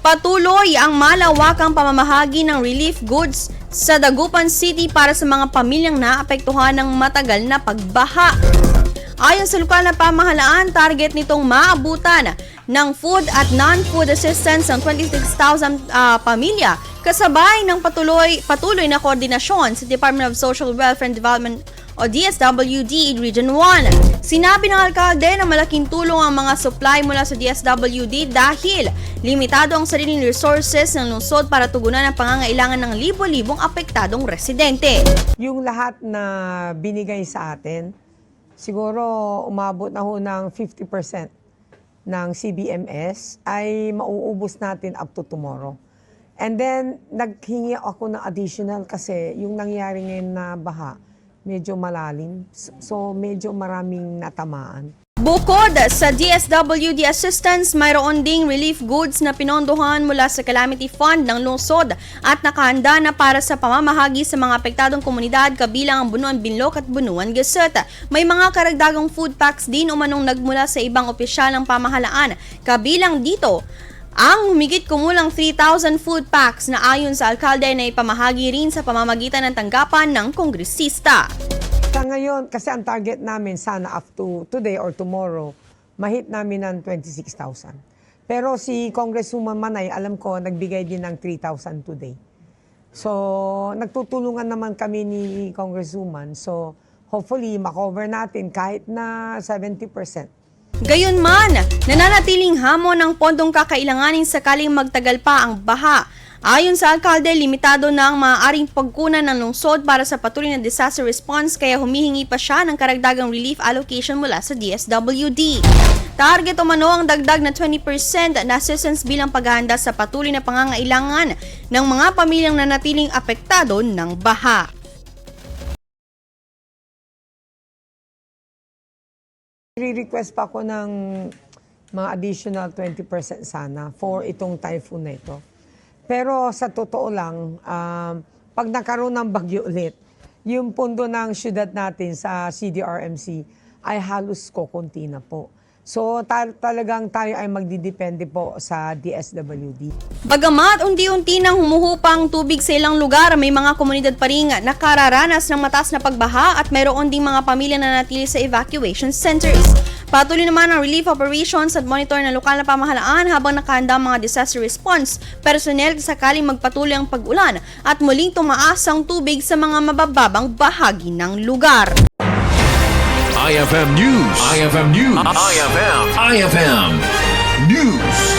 Patuloy ang malawakang pamamahagi ng relief goods sa Dagupan City para sa mga pamilyang naapektuhan ng matagal na pagbaha. Ayon sa lokal na pamahalaan, target nitong maabutan ng food at non-food assistance ng 26,000 pamilya kasabay ng patuloy na koordinasyon sa Department of Social Welfare and Development o DSWD Region 1. Sinabi ng alkalde na malaking tulong ang mga supply mula sa DSWD dahil limitado ang sariling resources ng lungsod para tugunan ang pangangailangan ng libo-libong apektadong residente. Yung lahat na binigay sa atin, siguro umabot na ho ng 50% ng CBMS ay mauubos natin up to tomorrow. And then, naghingi ako ng additional kasi yung nangyari ngayon na baha, medyo malalim. So, medyo maraming natamaan. Bukod sa DSWD assistance, mayroon ding relief goods na pinondohan mula sa Calamity Fund ng lungsod at nakahanda na para sa pamamahagi sa mga apektadong komunidad kabilang ang Bunuan Binlok at Bunuan Gesut. May mga karagdagang food packs din umanong nagmula sa ibang opisyal ng pamahalaan. Kabilang dito, ang humigit kumulang 3,000 food packs na ayon sa alkalde na ipamahagi rin sa pamamagitan ng tanggapan ng kongresista. Sa ngayon, kasi ang target namin sana up to today or tomorrow, mahit namin ng 26,000. Pero si Congresswoman Manay, alam ko, nagbigay din ng 3,000 today. So, nagtutulungan naman kami ni Congresswoman. So, hopefully, makover natin kahit na 70%. Gayunman, nananatiling hamon ng pondong kakailanganin sakaling magtagal pa ang baha. Ayon sa alkalde, limitado na ang maaaring pagkunan ng lungsod para sa patuloy na disaster response kaya humihingi pa siya ng karagdagang relief allocation mula sa DSWD. Target umano ang dagdag na 20% na assistance bilang paghahanda sa patuloy na pangangailangan ng mga pamilyang nanatiling apektado ng baha. Re-request pa ako ng mga additional 20% sana for itong typhoon na ito. Pero sa totoo lang, pag nakaroon ng bagyo ulit, yung pondo ng syudad natin sa CDRMC ay halos kokonti na po. So talagang tayo ay magdidepende po sa DSWD. Bagamat unti-unti nang humuhupang tubig sa ilang lugar, may mga komunidad pa rin nakararanas ng mataas na pagbaha at mayroon ding mga pamilya na natili sa evacuation centers. Patuloy naman ang relief operations at monitor ng lokal na pamahalaan habang nakahanda ang mga disaster response personnel sakaling magpatuloy ang pag-ulan at muling tumaas ang tubig sa mga mabababang bahagi ng lugar. IFM News. IFM News. IFM News.